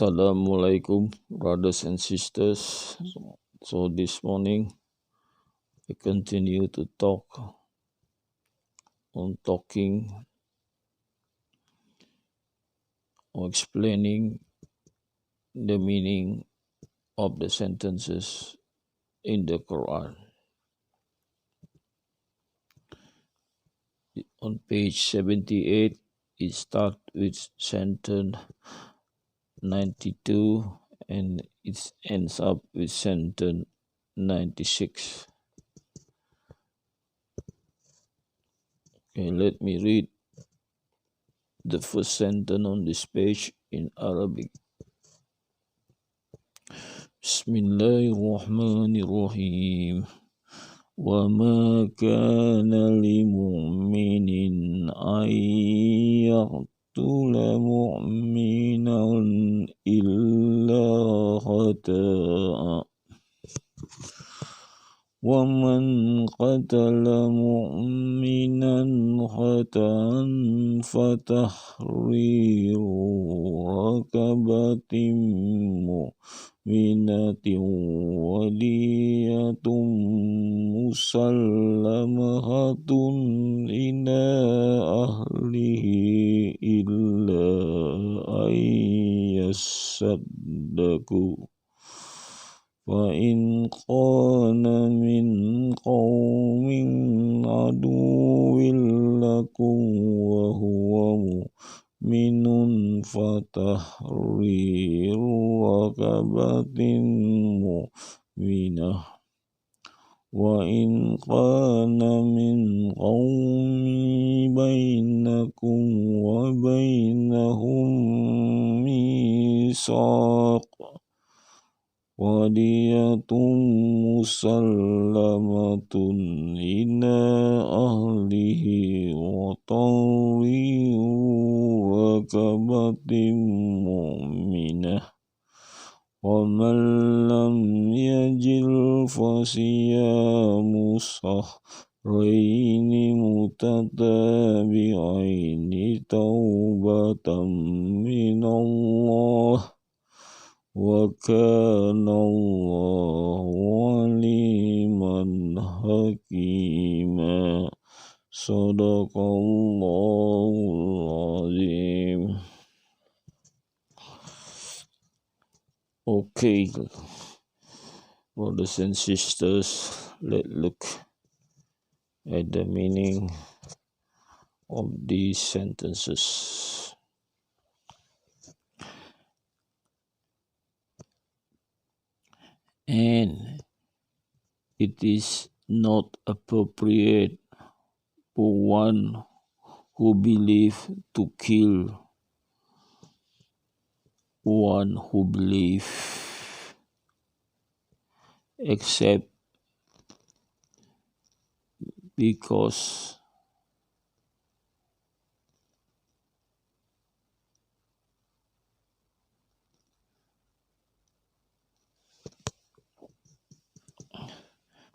Assalamualaikum, brothers and sisters. So this morning we continue to talk on talking or explaining the meaning of the sentences in the Quran. On page 78, it starts with sentence 92 and it ends up with sentence 96. Okay, let me read the first sentence on this page in Arabic. Bismillahirrahmanirrahim. وَمَا كَانَ لِمُؤْمِنٍ أَنْ يَقْتُلَ مُؤْمِنًا إِلَّا خَطَأً وَمَنْ قَتَلَ مُؤْمِنًا خَطَأً فَتَحْرِيرُ رَقَبَةٍ مُؤْمِنَةٍ وَدِيَةٌ مُسَلَّمَةٌ إِلَى أَهْلِهِ إِلَّا أَنْ يَصَّدَّقُوا فَإِنْ كَانَ مِنْ قَوْمٍ عَدُوٍّ لَكُمْ وَهُوَ مُؤْمِنٌ فَتَحْرِيرُ رَقَبَةٍ مُؤْمِنَةٍ وَإِنْ كَانَ مِنْ قَوْمٍ بَيْنَكُمْ وَبَيْنَهُم مِيثَاقٌ وَدِيَةٌ مُسَلَّمَةٌ إِلَى أَهْلِهِ وَتَحْرِيرُ رَقَبَةٍ مُؤْمِنَةٍ وَمَنْ لَمْ يَجِدْ فَصِيَامُ شَهْرَيْنِ مُتَتَابِعَيْنِ تَوْبَةً مِنَ اللَّهِ وَكَانَ اللَّهُ عَلِيمًا حَكِيمًا. Sadaqallahul Azim. Okay, brothers and sisters, let's look at the meaning of these sentences. And it is not appropriate for one who believes to kill one who believes, except because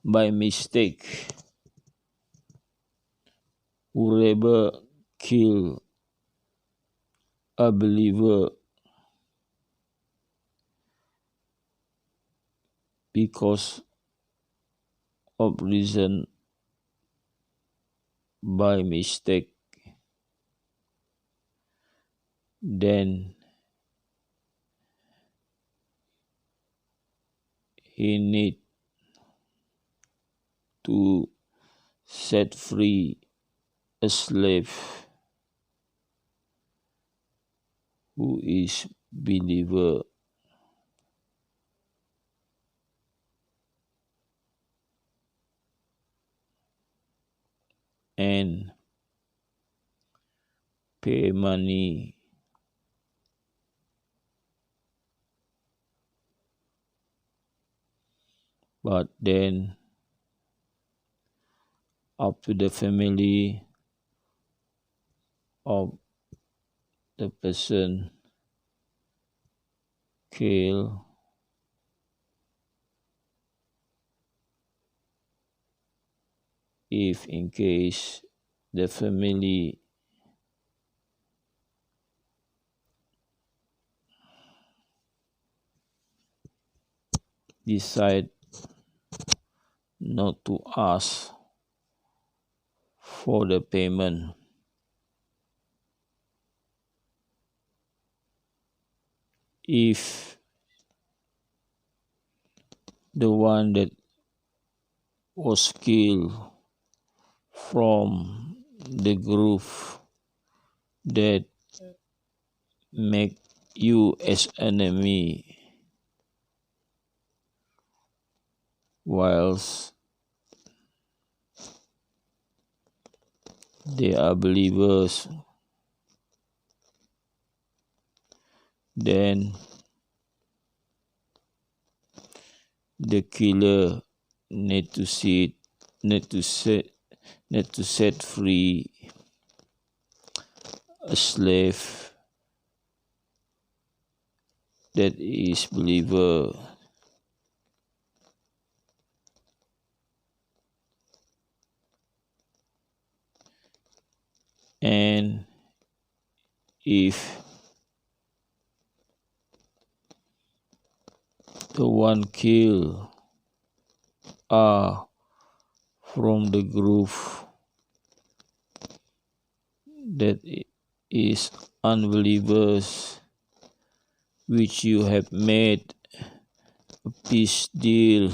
by mistake whoever kill a believer because of reason by mistake, then he need to set free a slave who is believer. And pay money but then up to the family of the person killed if in case the family decide not to ask for the payment, if the one that was killed from the group that make you as enemy, whilst they are believers, then the killer need to set free a slave that is believer. And if the one killed are from the group that is unbelievers, which you have made a peace deal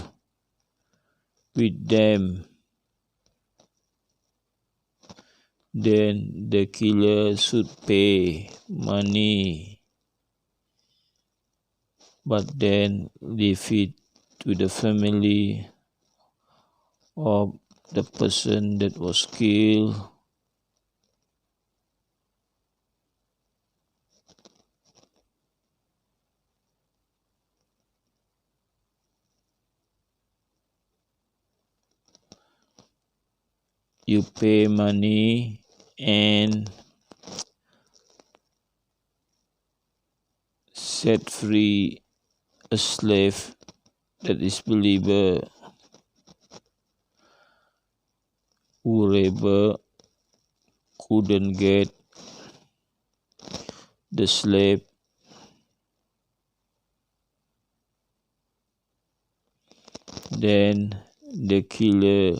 with them, then the killer should pay money, but then leave it to the family of the person that was killed. You pay money and set free a slave that is believer. Whoever couldn't get the slave, then the killer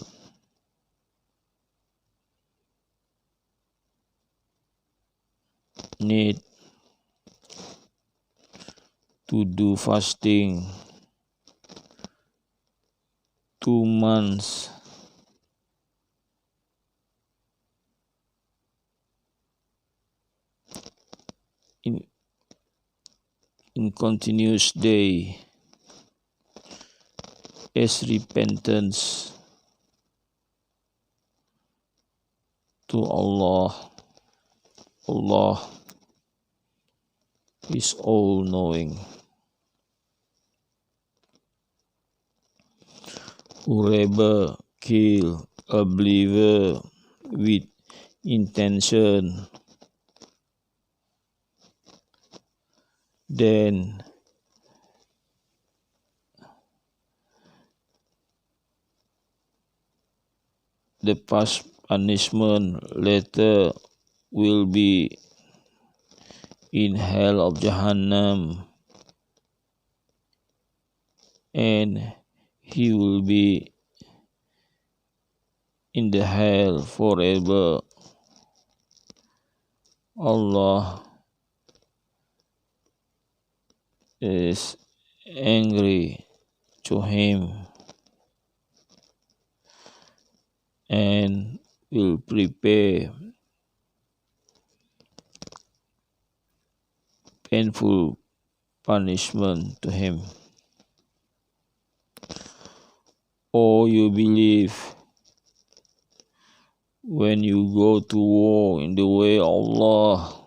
need to do fasting 2 months in continuous day as repentance to Allah. Allah is all-knowing. Whoever kill a believer with intention, then the past punishment later will be in hell of Jahannam, and he will be in the hell forever. Allah is angry to him and will prepare painful punishment to him. Or you believe when you go to war in the way of Allah,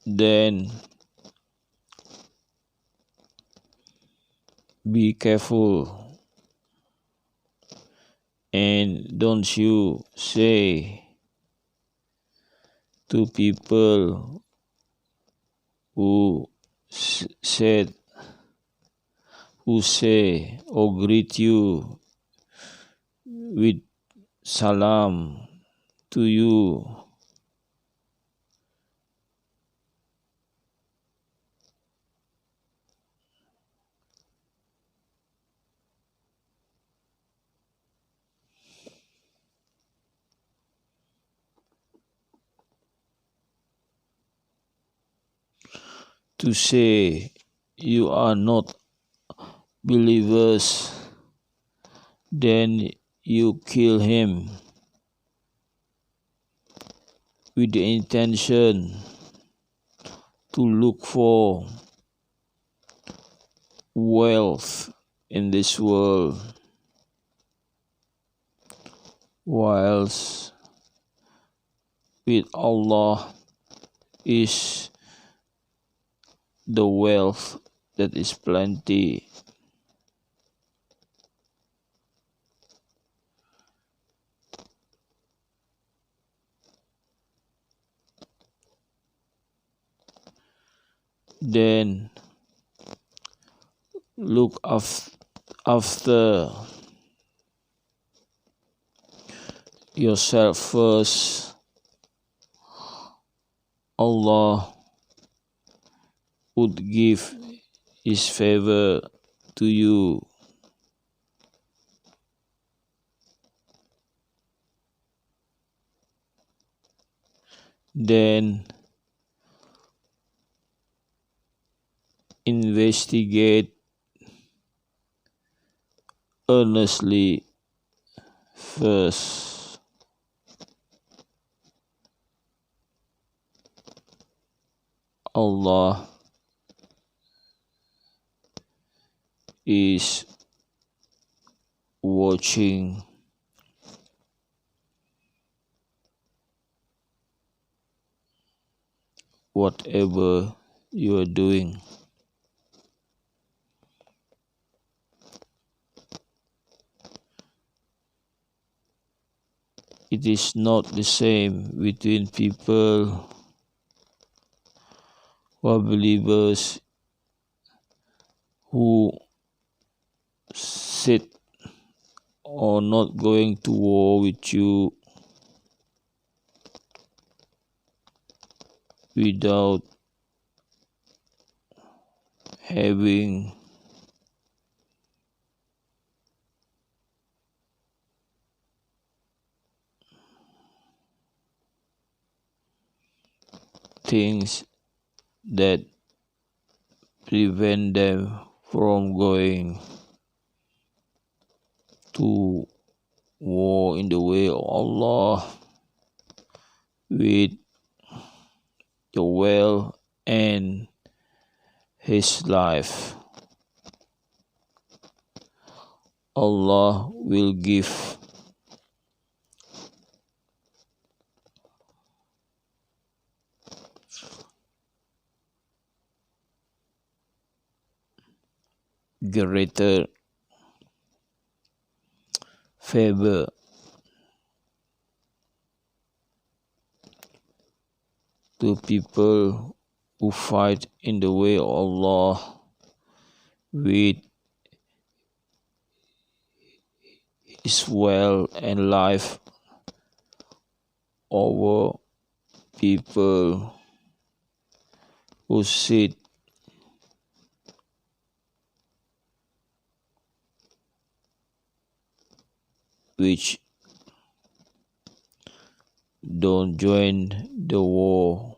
then be careful and don't you say to people who say or greet you with salam to you. To say you are not believers, then you kill him with the intention to look for wealth in this world, whilst with Allah is the wealth that is plenty. Then look after yourself first. Allah would give His favor to you. Then investigate earnestly first. Allah is watching whatever you are doing. It is not the same between people who are believers who sit or not going to war with you without having things that prevent them from going to war in the way of Allah with the well and His life. Allah will give greater favor to people who fight in the way of Allah with His well and life over people who sit which don't join the war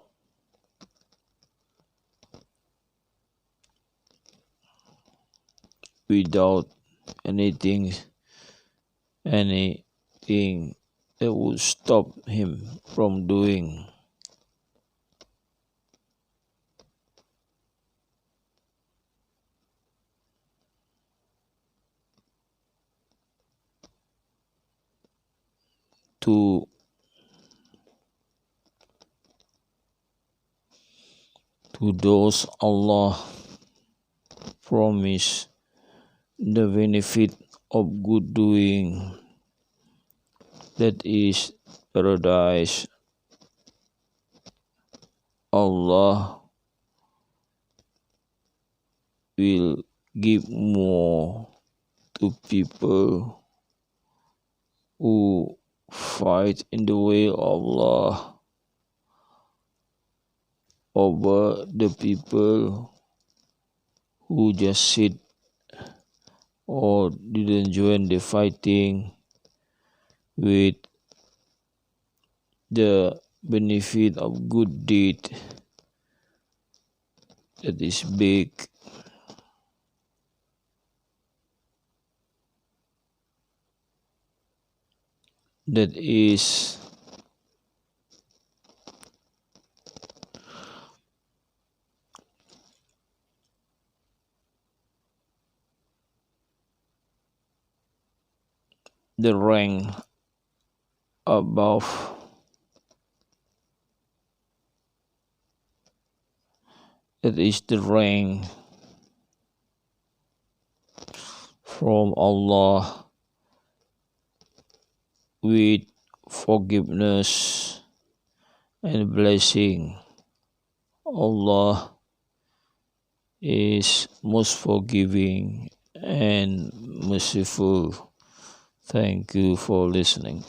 without anything that would stop him from doing. To those Allah promise the benefit of good doing, that is paradise. Allah will give more to people who fight in the way of Allah over the people who just sit or didn't join the fighting with the benefit of good deed that is big. That is the rank above. That is the rank from Allah with forgiveness and blessing. Allah is most forgiving and merciful. Thank you for listening.